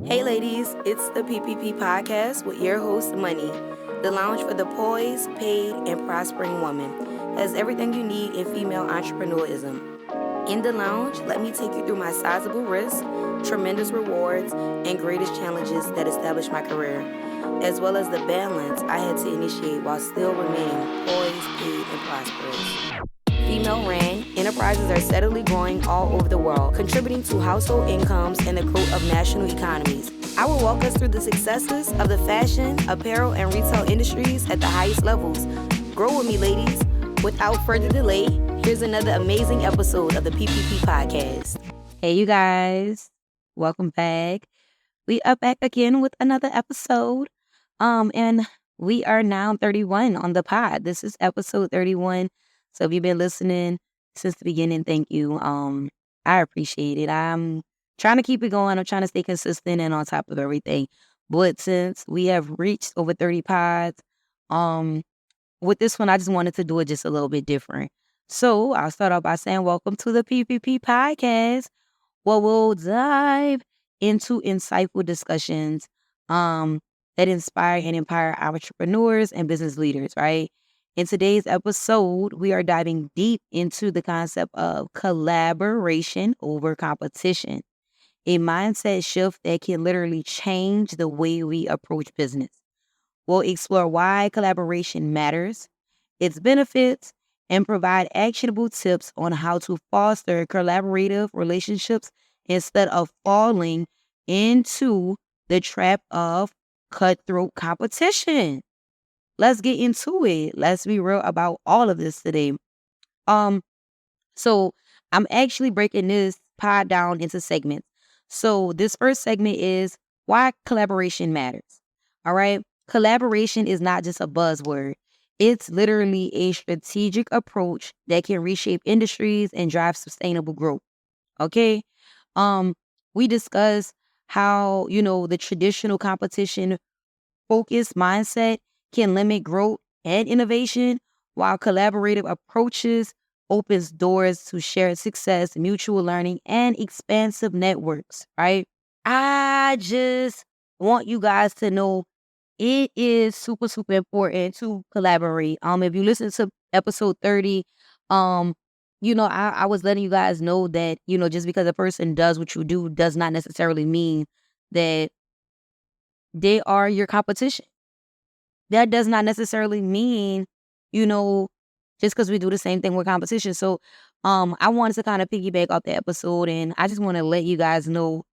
Hey ladies, it's the PPP Podcast with your host Moneyy, the lounge for the poised, paid, and prospering woman. Has everything you need in female entrepreneurism. In the lounge, let me take you through my sizable risks, tremendous rewards, and greatest challenges that established my career, as well as the balance I had to initiate while still remaining poised, paid, and prosperous. Female-ran enterprises are steadily growing all over the world, contributing to household incomes and the growth of national economies. I will walk us through the successes of the fashion, apparel, and retail industries at the highest levels. Grow with me, ladies. Without further delay, here's another amazing episode of the PPP Podcast. Hey, you guys. Welcome back. We are back again with another episode. And we are now 31 on the pod. This is episode 31. So if you've been listening since the beginning, thank you. I appreciate it. I'm trying to keep it going. I'm trying to stay consistent and on top of everything. But since we have reached over 30 pods, with this one, I just wanted to do it just a little bit different. So I'll start off by saying welcome to the PPP Podcast, where we'll dive into insightful discussions that inspire and empower entrepreneurs and business leaders, right? In today's episode, we are diving deep into the concept of collaboration over competition, a mindset shift that can literally change the way we approach business. We'll explore why collaboration matters, its benefits, and provide actionable tips on how to foster collaborative relationships instead of falling into the trap of cutthroat competition. Let's get into it. Let's be real about all of this today. So I'm actually breaking this pod down into segments. So this first segment is why collaboration matters. All right. Collaboration is not just a buzzword. It's literally a strategic approach that can reshape industries and drive sustainable growth. Okay. We discuss how, the traditional competition focused mindset can limit growth and innovation, while collaborative approaches opens doors to shared success, mutual learning, and expansive networks, right? I just want you guys to know it is super, super important to collaborate. If you listen to episode 30, I was letting you guys know that, just because a person does what you do does not necessarily mean that they are your competition. That does not necessarily mean, just because we do the same thing with competition. So I wanted to kind of piggyback off the episode, and I just want to let you guys know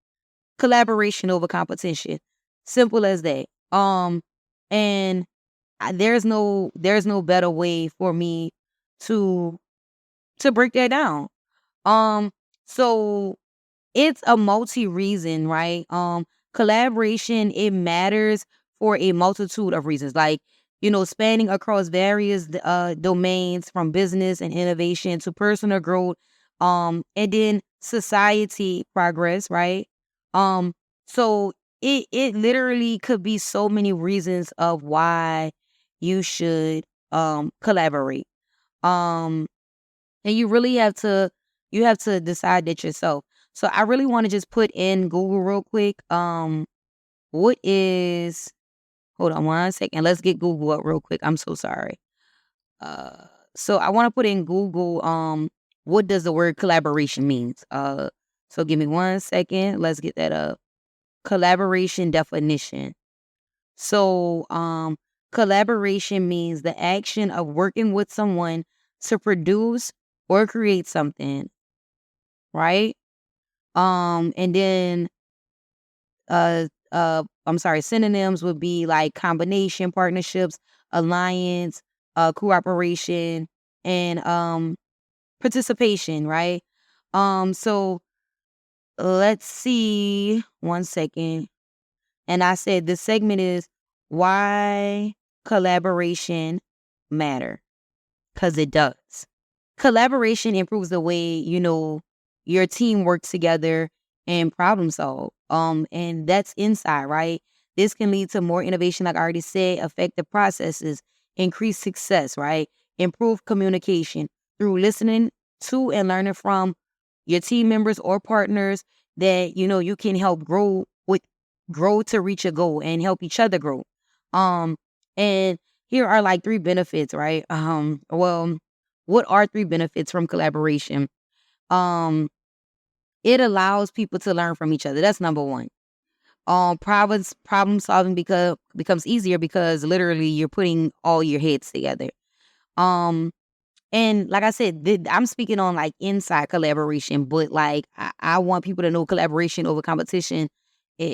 collaboration over competition. Simple as that. And there's no better way for me to break that down. So it's a multi-reason, right? Collaboration, it matters for a multitude of reasons, like, spanning across various domains, from business and innovation to personal growth, and then society progress, right? So it literally could be so many reasons of why you should collaborate. And you really have to decide that yourself. So I really want to just put in Google real quick. What is Hold on one second. Let's get Google up real quick. I'm so sorry. So I want to put in Google, what does the word collaboration means? So give me 1 second. Let's get that up. Collaboration definition. So, collaboration means the action of working with someone to produce or create something, right? And then, synonyms would be like combination, partnerships, alliance, cooperation, and participation, right? So let's see, 1 second. And I said this segment is why collaboration matter, because it does. Collaboration improves the way, your team works together and problem solve. And that's inside, right? This can lead to more innovation, like I already said, effective processes, increased success, right? Improve communication through listening to and learning from your team members or partners that, you can help grow with grow to reach a goal and help each other grow. And here are like 3 benefits, right? Well, what are 3 benefits from collaboration? It allows people to learn from each other. That's number 1. Problem solving becomes easier because literally you're putting all your heads together. And like I said, I'm speaking on like inside collaboration, but like I want people to know collaboration over competition,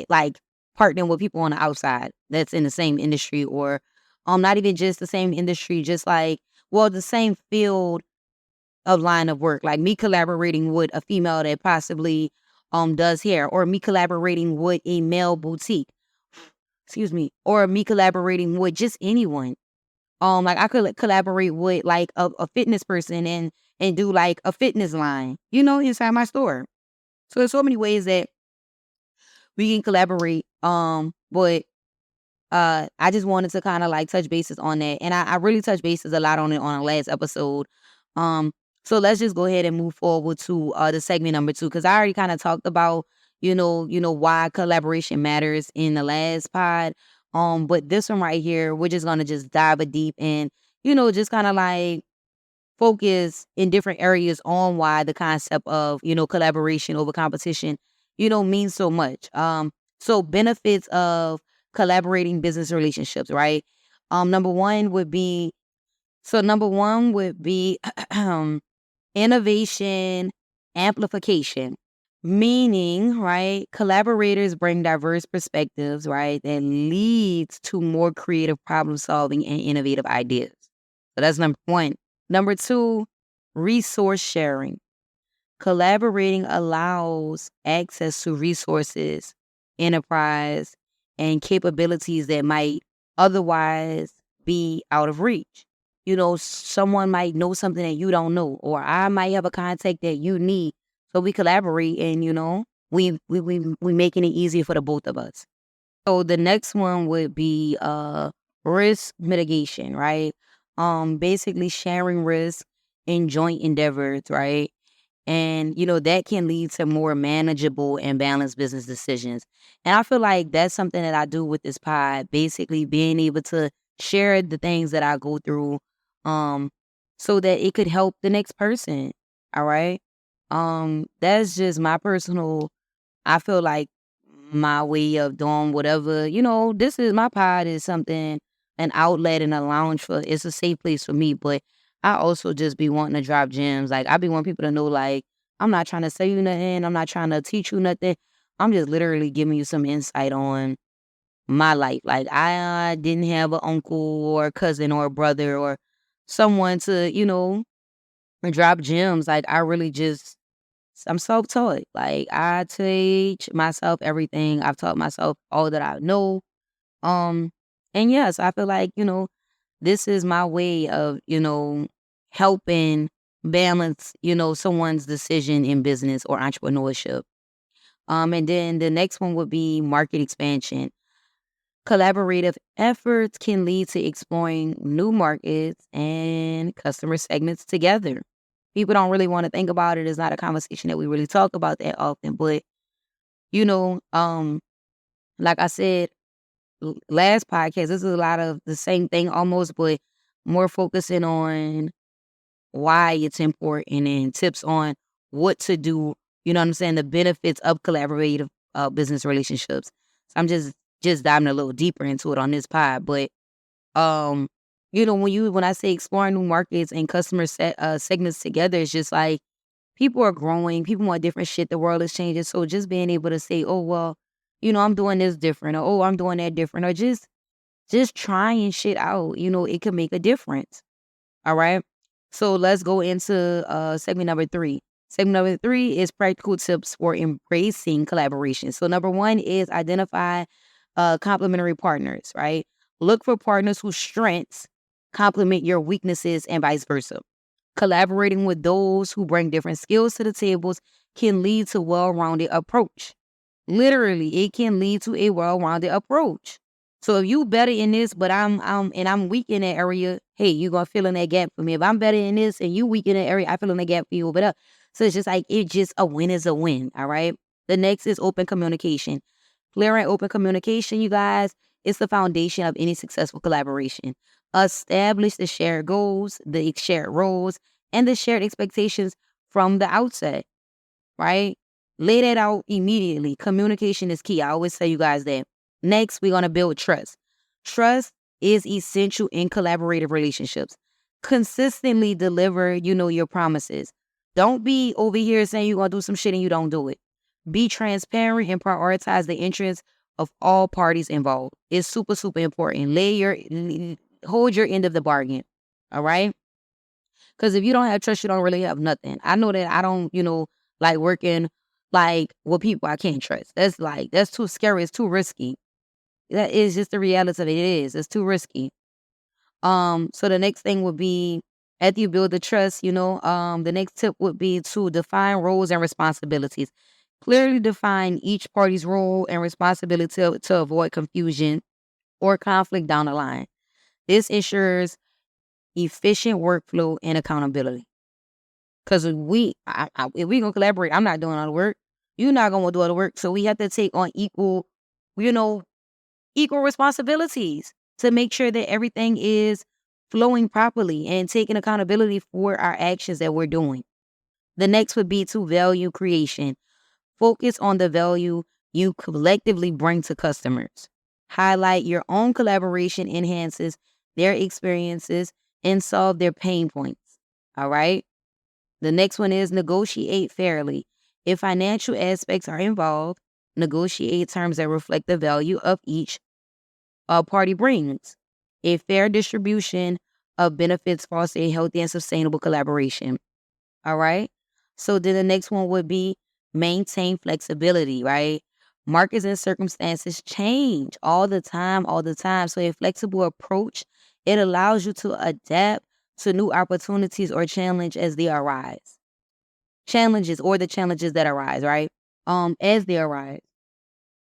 like partnering with people on the outside that's in the same industry, or not even just the same industry, just like, well, the same field of line of work. Like me collaborating with a female that possibly does hair, or me collaborating with a male boutique, excuse me, or me collaborating with just anyone. Like I could collaborate with like a fitness person and do like a fitness line, inside my store. So there's so many ways that we can collaborate. But I just wanted to kind of like touch bases on that, and I really touched bases a lot on it on the last episode. So let's just go ahead and move forward to the segment number 2, because I already kind of talked about why collaboration matters in the last pod. But this one right here, we're just gonna just dive a deep and just kind of like focus in different areas on why the concept of collaboration over competition means so much. So benefits of collaborating business relationships, right? Number one would be innovation amplification, meaning, right, collaborators bring diverse perspectives, right, that leads to more creative problem solving and innovative ideas. So that's number 1. Number 2, resource sharing. Collaborating allows access to resources, enterprise, and capabilities that might otherwise be out of reach. Someone might know something that you don't know, or I might have a contact that you need. So we collaborate, and we making it easier for the both of us. So the next one would be risk mitigation, right? Basically sharing risk in joint endeavors, right? And that can lead to more manageable and balanced business decisions. And I feel like that's something that I do with this pod, basically being able to share the things that I go through, so that it could help the next person. All right. That's just my personal, I feel like my way of doing whatever. This is my pod is something, an outlet and a lounge for, it's a safe place for me. But I also just be wanting to drop gems. Like I be wanting people to know, like, I'm not trying to say you nothing. I'm not trying to teach you nothing. I'm just literally giving you some insight on my life. Like I didn't have an uncle or a cousin or a brother or someone to, drop gems. Like I really just, I'm self-taught. Like I teach myself everything. I've taught myself all that I know. And yes, I feel like, this is my way of, helping balance, someone's decision in business or entrepreneurship. And then the next one would be market expansion. Collaborative efforts can lead to exploring new markets and customer segments together. People don't really want to think about it. It's not a conversation that we really talk about that often. But, like I said, last podcast, this is a lot of the same thing almost, but more focusing on why it's important and tips on what to do. You know what I'm saying? The benefits of collaborative business relationships. So I'm just diving a little deeper into it on this pod. But when I say exploring new markets and customer segments together, it's just like people are growing, people want different shit. The world is changing. So just being able to say, oh well, I'm doing this different, or oh, I'm doing that different, or just trying shit out, it could make a difference. All right. So let's go into segment number 3. Segment number 3 is practical tips for embracing collaboration. So number 1 is identify complementary partners, right? Look for partners whose strengths complement your weaknesses and vice versa. Collaborating with those who bring different skills to the tables can lead to well-rounded approach. Literally, it can lead to a well-rounded approach. So if you better in this, but I'm weak in that area, hey, you're gonna fill in that gap for me. If I'm better in this and you weak in that area, I fill in that gap for you. So it's just like a win is a win. All right. The next is open communication. Clear and open communication, you guys, is the foundation of any successful collaboration. Establish the shared goals, the shared roles, and the shared expectations from the outset, right? Lay that out immediately. Communication is key. I always tell you guys that. Next, we're going to build trust. Trust is essential in collaborative relationships. Consistently deliver, your promises. Don't be over here saying you're going to do some shit and you don't do it. Be transparent and prioritize the interests of all parties involved. It's super, super important. Hold your end of the bargain. All right? Because if you don't have trust, you don't really have nothing. I know that I don't, like working like with people I can't trust. That's too scary. It's too risky. That is just the reality of it. It is. It's too risky. So the next thing would be, after you build the trust, the next tip would be to define roles and responsibilities. Clearly define each party's role and responsibility to avoid confusion or conflict down the line. This ensures efficient workflow and accountability. Because if we gonna collaborate, I'm not doing all the work. You're not gonna do all the work. So we have to take on equal responsibilities to make sure that everything is flowing properly and taking accountability for our actions that we're doing. The next would be to value creation. Focus on the value you collectively bring to customers. Highlight your own collaboration enhances their experiences and solve their pain points. All right? The next one is negotiate fairly. If financial aspects are involved, negotiate terms that reflect the value of each party brings. A fair distribution of benefits fosters a healthy and sustainable collaboration. All right? So then the next one would be maintain flexibility, right? Markets and circumstances change all the time. So a flexible approach, it allows you to adapt to new opportunities or challenges as they arise. Challenges that arise, right? As they arise.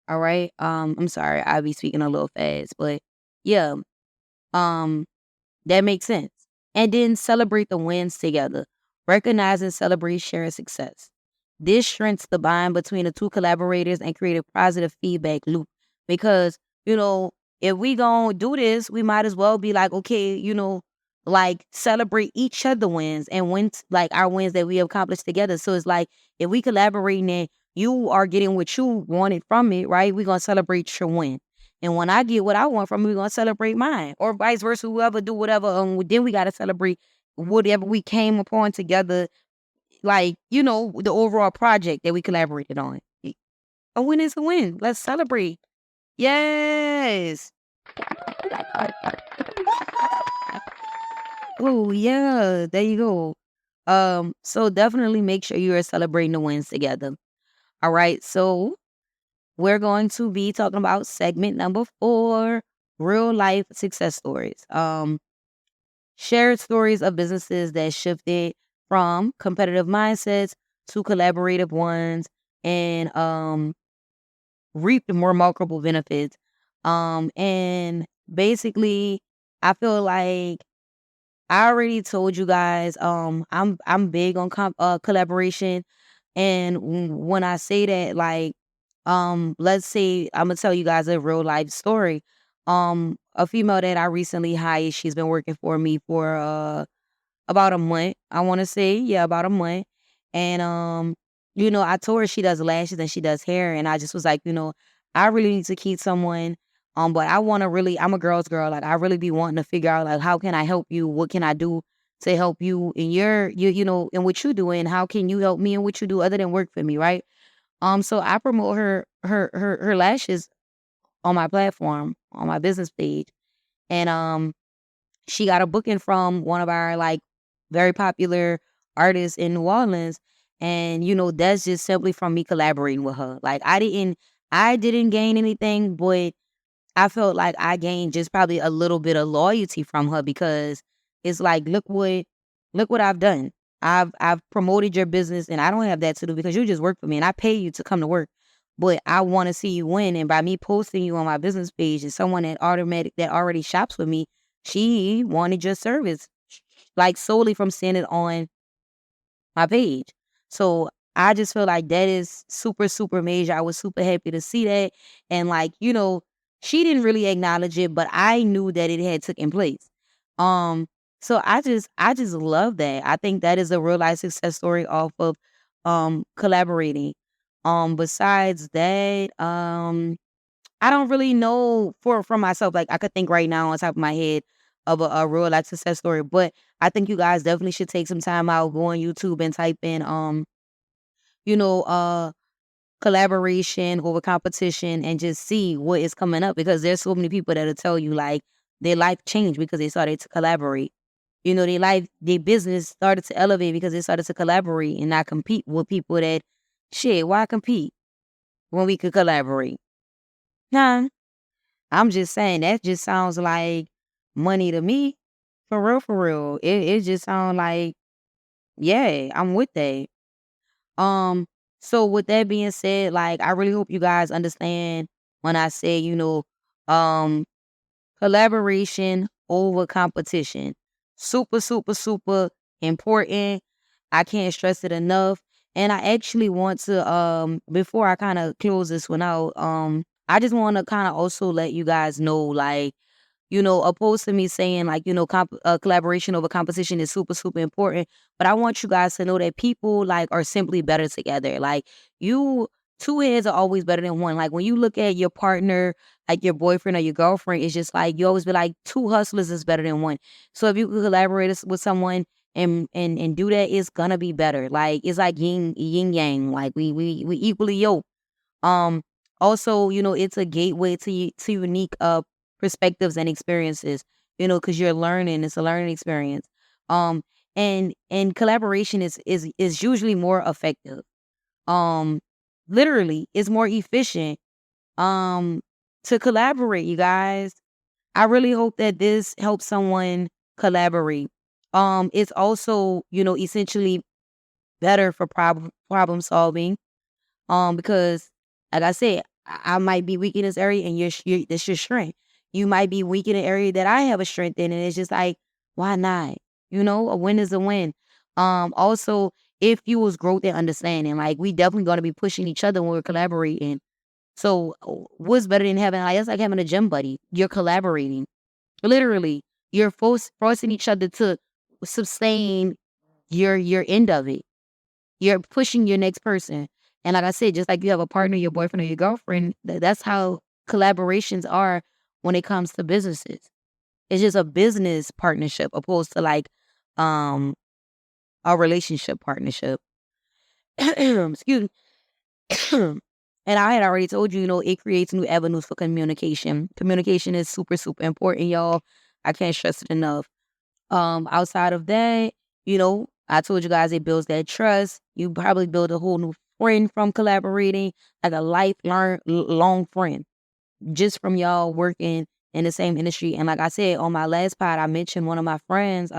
All right. I'm sorry, I'll be speaking a little fast, but yeah. That makes sense. And then celebrate the wins together. Recognize and celebrate shared success. This strengthens the bond between the two collaborators and create a positive feedback loop. Because, if we gonna do this, we might as well be like, okay, like celebrate each other wins and wins, like our wins that we accomplished together. So it's like, if we collaborating and you are getting what you wanted from it, right? We're gonna celebrate your win. And when I get what I want from it, we're gonna celebrate mine. Or vice versa, whoever do whatever, then we gotta celebrate whatever we came upon together, like, the overall project that we collaborated on. A win is a win. Let's celebrate. Yes. Oh, yeah. There you go. So definitely make sure you are celebrating the wins together. All right. So we're going to be talking about segment number 4, real life success stories. Shared stories of businesses that shifted from competitive mindsets to collaborative ones and reaped more remarkable benefits. And basically, I feel like I already told you guys, I'm big on collaboration, and when I say that, like, let's say I'm gonna tell you guys a real life story. A female that I recently hired, she's been working for me for about a month. I want to say, yeah, about a month. And I told her she does lashes and she does hair, and I just was like, I really need to keep someone. But I'm a girl's girl. Like, I really be wanting to figure out, like, how can I help you? What can I do to help you in in what you do, and how can you help me in what you do other than work for me, right? So I promote her lashes on my platform, on my business page. And she got a booking from one of our, like, very popular artists in New Orleans. And, that's just simply from me collaborating with her. Like, I didn't gain anything, but I felt like I gained just probably a little bit of loyalty from her, because it's like, look what I've done. I've promoted your business, and I don't have that to do because you just work for me and I pay you to come to work. But I want to see you win, and by me posting you on my business page, and someone that already shops with me, she wanted your service, like, solely from seeing it on my page. So I just feel like that is super, super major. I was super happy to see that. And like, she didn't really acknowledge it, but I knew that it had taken place. So I just love that. I think that is a real life success story off of collaborating. Besides that, I don't really know for myself. Like I could think right now on top of my head of a real life success story, but I think you guys definitely should take some time out, go on YouTube and type in you know, collaboration over competition and just see what is coming up, because there's so many people that'll tell you like their life changed because they started to collaborate. Their business started to elevate because they started to collaborate and not compete with people that shit, why compete when we could collaborate? Nah, I'm just saying that just sounds like money to me. For real, for real. It just sounds like, yeah, I'm with that. Um, so with that being said, like I really hope you guys understand when I say, um, collaboration over competition. Super, super, super important. I can't stress it enough. And I actually want to before I kind of close this one out, I just want to kind of also let you guys know, like, opposed to me saying like, collaboration over competition is super, super important. But I want you guys to know that people like are simply better together. Like you, two heads are always better than one. Like when you look at your partner, like your boyfriend or your girlfriend, it's just like you always be like two hustlers is better than one. So if you could collaborate with someone and do that, it's gonna be better. Like it's like yin yang. Like we equally yoked. Um, Also, it's a gateway to unique perspectives and experiences, because you're learning. It's a learning experience. Um, and collaboration is usually more effective. Um, Literally, it's more efficient. Um, to collaborate, you guys. I really hope that this helps someone collaborate. It's also, essentially better for problem solving. Because like I said, I might be weak in this area, and that's your strength. You might be weak in an area that I have a strength in, and it's just like, why not? A win is a win. Also, it fuels growth and understanding. Like we definitely gonna be pushing each other when we're collaborating. So what's better than having like it's like having a gym buddy? You're collaborating. Literally, you're forcing each other to sustain your end of it. You're pushing your next person. And like I said, just like you have a partner, your boyfriend or your girlfriend, that's how collaborations are when it comes to businesses. It's just a business partnership opposed to like um a relationship partnership. Excuse me. And I had already told you, it creates new avenues for communication. Communication is super, super important, y'all. I can't stress it enough. Outside of that, I told you guys it builds that trust. You probably build a whole new friend from collaborating, like a lifelong long friend, just from y'all working in the same industry. And like I said on my last pod, I mentioned one of my friends,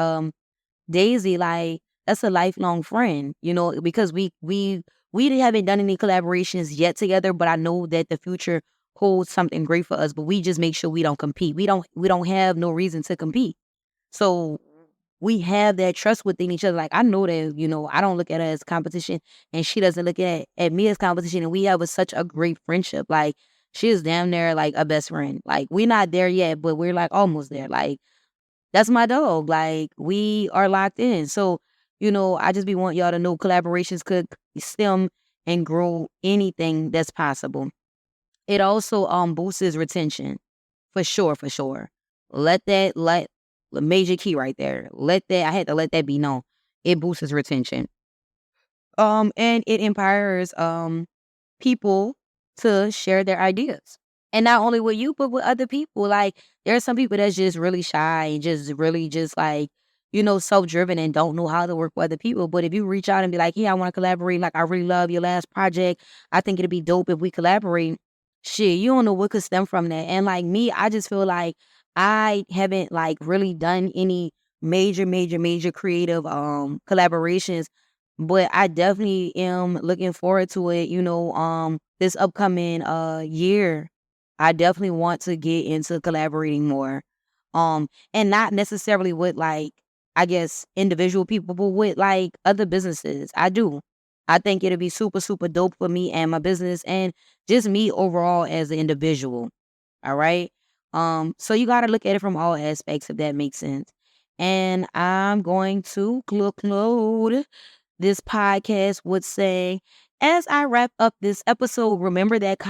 Daisy. Like that's a lifelong friend, because we haven't done any collaborations yet together, but I know that the future holds something great for us. But we just make sure we don't compete. We don't have no reason to compete. So we have that trust within each other. Like I know that, I don't look at her as competition, and she doesn't look at me as competition. And we have such a great friendship. Like she is damn near like a best friend. Like we're not there yet, but we're like almost there. Like that's my dog. Like we are locked in. So, I just be want y'all to know collaborations could stem and grow anything that's possible. It also boosts retention. For sure, for sure. Let the major key right there. I had to let that be known. It boosts retention. And it empowers people to share their ideas. And not only with you, but with other people. Like there are some people that's just really shy and just really just like, self-driven and don't know how to work with other people. But if you reach out and be like, yeah, I want to collaborate. Like I really love your last project. I think it'd be dope if we collaborate. Shit, you don't know what could stem from that. And like me, I just feel like I haven't like really done any major, major, major creative collaborations, but I definitely am looking forward to it, this upcoming year. I definitely want to get into collaborating more. And not necessarily with like, I guess, individual people, but with like other businesses. I do. I think it'll be super, super dope for me and my business and just me overall as an individual. All right. So you got to look at it from all aspects, if that makes sense. And I'm going to conclude this podcast with saying, as I wrap up this episode, remember that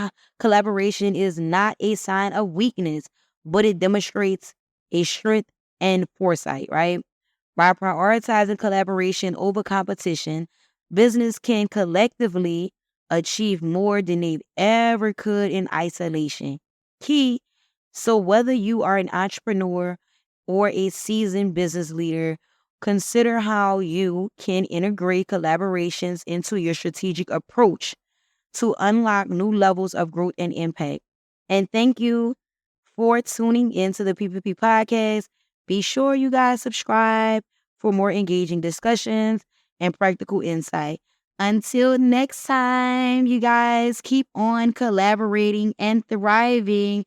collaboration is not a sign of weakness, but it demonstrates a strength and foresight, right? By prioritizing collaboration over competition, business can collectively achieve more than they ever could in isolation. Key. So whether you are an entrepreneur or a seasoned business leader, consider how you can integrate collaborations into your strategic approach to unlock new levels of growth and impact. And thank you for tuning into the PPP podcast. Be sure you guys subscribe for more engaging discussions and practical insight. Until next time, you guys keep on collaborating and thriving.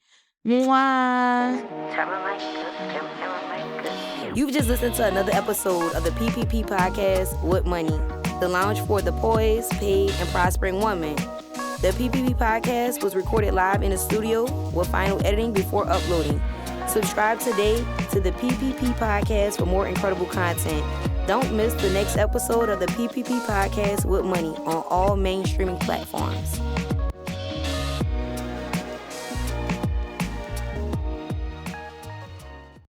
Mwah. You've just listened to another episode of the PPP Podcast with Moneyy, the lounge for the poised, paid, and prospering woman. The PPP Podcast was recorded live in the studio with final editing before uploading. Subscribe today to the PPP Podcast for more incredible content. Don't miss the next episode of the PPP Podcast with Moneyy on all main streaming platforms.